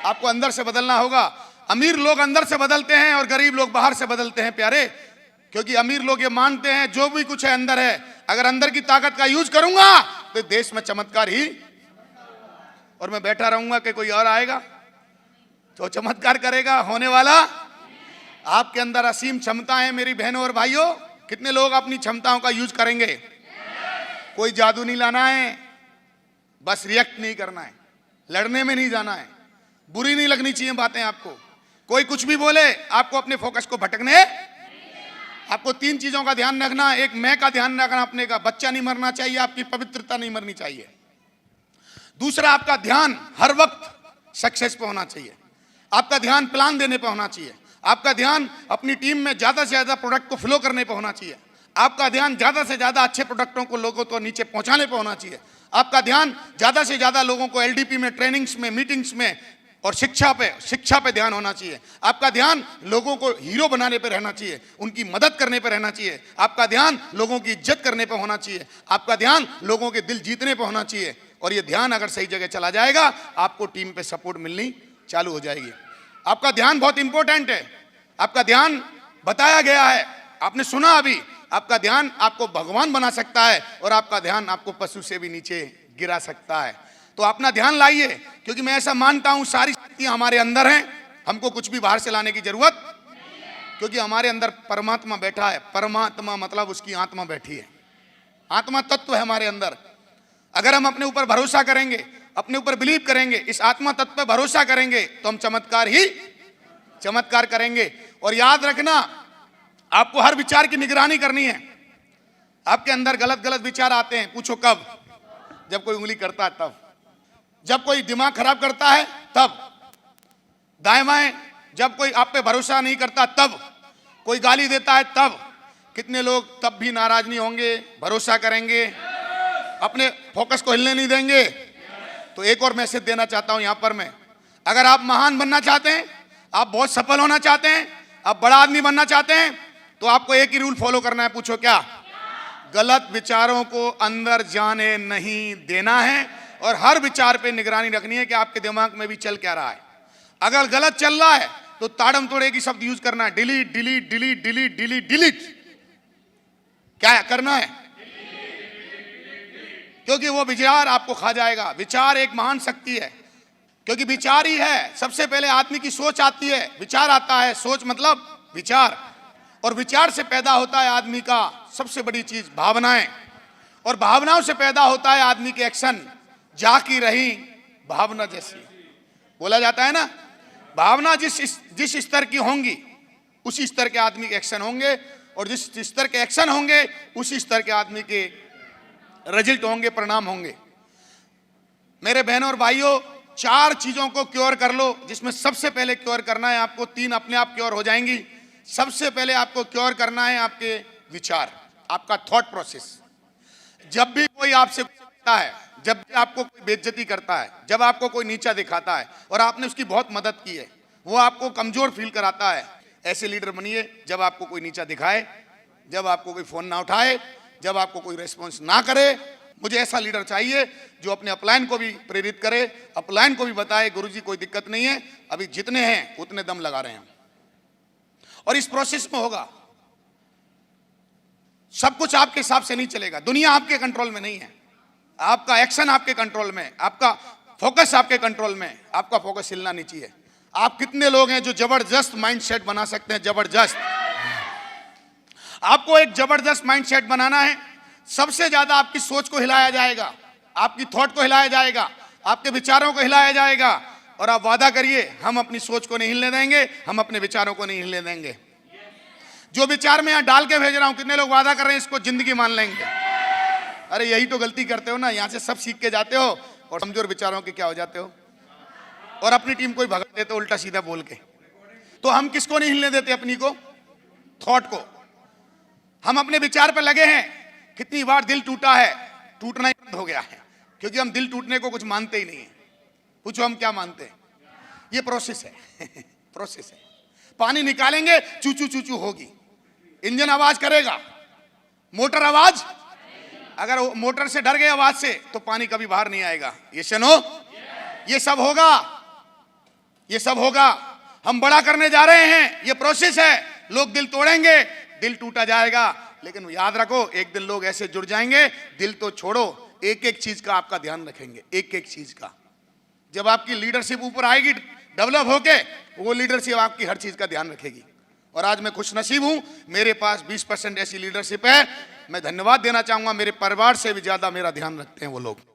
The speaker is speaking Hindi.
आपको अंदर से बदलना होगा। अमीर लोग अंदर से बदलते हैं और गरीब लोग बाहर से बदलते हैं प्यारे, क्योंकि अमीर लोग ये मानते हैं जो भी कुछ है अंदर है, अगर अंदर की ताकत का यूज करूंगा तो देश में चमत्कार ही, और मैं बैठा रहूंगा कि कोई और आएगा तो चमत्कार करेगा, होने वाला। आपके अंदर असीम क्षमता है मेरी बहनों और भाइयों। कितने लोग अपनी क्षमताओं का यूज करेंगे? कोई जादू नहीं लाना है, बस रिएक्ट नहीं करना है, लड़ने में नहीं जाना है, बुरी नहीं लगनी चाहिए बातें आपको। कोई कुछ भी बोले आपको अपने फोकस को भटकने, आपको 3 चीजों का ध्यान रखना। एक, मैं का ध्यान रखना, अपने का बच्चा नहीं मरना चाहिए, आपकी पवित्रता नहीं मरनी चाहिए। दूसरा, आपका ध्यान हर वक्त सक्सेस पे होना चाहिए, आपका ध्यान प्लान देने पे होना चाहिए, आपका ध्यान अपनी टीम में ज्यादा से ज्यादा प्रोडक्ट को फ्लो करने पे होना चाहिए, आपका ध्यान ज्यादा से ज्यादा अच्छे प्रोडक्टों को लोगों को नीचे पहुंचाने पे होना चाहिए, आपका ध्यान ज्यादा से ज्यादा लोगों को एलडीपी में, ट्रेनिंग्स में, मीटिंग्स में और शिक्षा पे ध्यान होना चाहिए। आपका ध्यान लोगों को हीरो बनाने पे रहना चाहिए, उनकी मदद करने पे रहना चाहिए, आपका ध्यान लोगों की इज्जत करने पे होना चाहिए, आपका ध्यान लोगों के दिल जीतने पे होना चाहिए। और ये ध्यान अगर सही जगह चला जाएगा, आपको टीम पे सपोर्ट मिलनी चालू हो जाएगी। आपका ध्यान बहुत इंपॉर्टेंट है। आपका ध्यान बताया गया है, आपने सुना अभी, आपका ध्यान आपको भगवान बना सकता है और आपका ध्यान आपको पशु से भी नीचे गिरा सकता है। तो अपना ध्यान लाइए, क्योंकि मैं ऐसा मानता हूं सारी शक्तियां हमारे अंदर हैं, हमको कुछ भी बाहर से लाने की जरूरत, क्योंकि हमारे अंदर परमात्मा बैठा है। परमात्मा मतलब उसकी आत्मा बैठी है, आत्मा तत्व है हमारे अंदर। अगर हम अपने ऊपर भरोसा करेंगे, अपने ऊपर बिलीव करेंगे, इस आत्मा तत्व पे भरोसा करेंगे, तो हम चमत्कार करेंगे। और याद रखना, आपको हर विचार की निगरानी करनी है। आपके अंदर गलत गलत विचार आते हैं, पूछो कब? जब कोई उंगली करता है तब, जब कोई दिमाग खराब करता है तब, दाएं बाएं जब कोई आप पे भरोसा नहीं करता तब, कोई गाली देता है तब। कितने लोग तब भी नाराज नहीं होंगे, भरोसा करेंगे, अपने फोकस को हिलने नहीं देंगे। तो एक और मैसेज देना चाहता हूं यहां पर मैं, अगर आप महान बनना चाहते हैं, आप बहुत सफल होना चाहते हैं, आप बड़ा आदमी बनना चाहते हैं, तो आपको एक ही रूल फॉलो करना है। पूछो क्या? गलत विचारों को अंदर जाने नहीं देना है और हर विचार पे निगरानी रखनी है कि आपके दिमाग में भी चल क्या रहा है। अगर गलत चल रहा है तो ताड़म तोड़े की शब्द यूज करना है, delete delete delete delete delete delete. क्या करना है? क्योंकि वो विचार आपको खा जाएगा। विचार एक महान शक्ति है, क्योंकि विचार ही है। सबसे पहले आदमी की सोच आती है, विचार आता है। सोच मतलब विचार, और विचार से पैदा होता है आदमी का सबसे बड़ी चीज भावनाएं, और भावनाओं से पैदा होता है आदमी के एक्शन। जाकी रही भावना जैसी, बोला जाता है ना, भावना जिस स्तर की होंगी उसी स्तर के आदमी के एक्शन होंगे, और जिस स्तर के एक्शन होंगे उसी स्तर के आदमी के रिजल्ट होंगे, परिणाम होंगे। मेरे बहनों और भाइयों, 4 चीजों को क्योर कर लो, जिसमें सबसे पहले क्योर करना है आपको, 3 अपने आप क्योर हो जाएंगी। सबसे पहले आपको क्योर करना है आपके विचार, आपका थॉट प्रोसेस। जब भी कोई आपसे कहता है, जब भी आपको कोई बेइज्जती करता है, जब आपको कोई नीचा दिखाता है और आपने उसकी बहुत मदद की है, वो आपको कमजोर फील कराता है, ऐसे लीडर बनिए जब आपको कोई नीचा दिखाए, जब आपको कोई फोन ना उठाए, जब आपको कोई रेस्पॉन्स ना करे। मुझे ऐसा लीडर चाहिए जो अपने अपलाइन को भी प्रेरित करे, अपलाइन को भी बताए गुरुजी कोई दिक्कत नहीं है, अभी जितने हैं उतने दम लगा रहे हैं। और इस प्रोसेस में होगा, सब कुछ आपके हिसाब से नहीं चलेगा। दुनिया आपके कंट्रोल में नहीं है, आपका एक्शन आपके कंट्रोल में, आपका फोकस आपके कंट्रोल में। आपका फोकस हिलना नहीं चाहिए। आप कितने लोग हैं जो जबरदस्त माइंडसेट बना सकते हैं? जबरदस्त। आपको एक जबरदस्त माइंडसेट बनाना है। सबसे ज्यादा आपकी सोच को हिलाया जाएगा, आपकी थॉट को हिलाया जाएगा, आपके विचारों को हिलाया जाएगा। और आप वादा करिए, हम अपनी सोच को नहीं हिलने देंगे, हम अपने विचारों को नहीं हिलने देंगे। जो विचार मैं यहां डाल के भेज रहा हूं, कितने लोग वादा कर रहे हैं इसको जिंदगी मान लेंगे? अरे यही तो गलती करते हो ना, यहां से सब सीख के जाते हो और कमजोर विचारों के क्या हो जाते हो, और अपनी टीम को ही भगा देते हो उल्टा सीधा बोल के। तो हम किसको नहीं हिलने देते? अपनी को, थॉट को। हम अपने विचार पे लगे हैं। कितनी बार दिल टूटा है, टूटना ही बंद हो गया है, क्योंकि हम दिल टूटने को कुछ मानते ही नहीं है। पूछो हम क्या मानते हैं? ये प्रोसेस है प्रोसेस है। पानी निकालेंगे, चूचू चूचू होगी, इंजन आवाज करेगा, मोटर आवाज, अगर मोटर से डर गए आवाज से तो पानी कभी बाहर नहीं आएगा। ये सुनो, ये सब होगा। ये सब होगा। हम बड़ा करने जा रहे हैं, ये प्रोसेस है। लोग दिल तोड़ेंगे, दिल टूटा जाएगा, लेकिन याद रखो एक दिन लोग ऐसे जुड़ जाएंगे, दिल तो छोड़ो, एक एक चीज का आपका ध्यान रखेंगे, एक एक चीज का। जब आपकी लीडरशिप ऊपर आएगी डेवलप होके, वो लीडरशिप आपकी हर चीज का ध्यान रखेगी। और आज मैं खुश नसीब हूं, मेरे पास 20% ऐसी लीडरशिप है। मैं धन्यवाद देना चाहूंगा, मेरे परिवार से भी ज्यादा मेरा ध्यान रखते हैं वो लोग।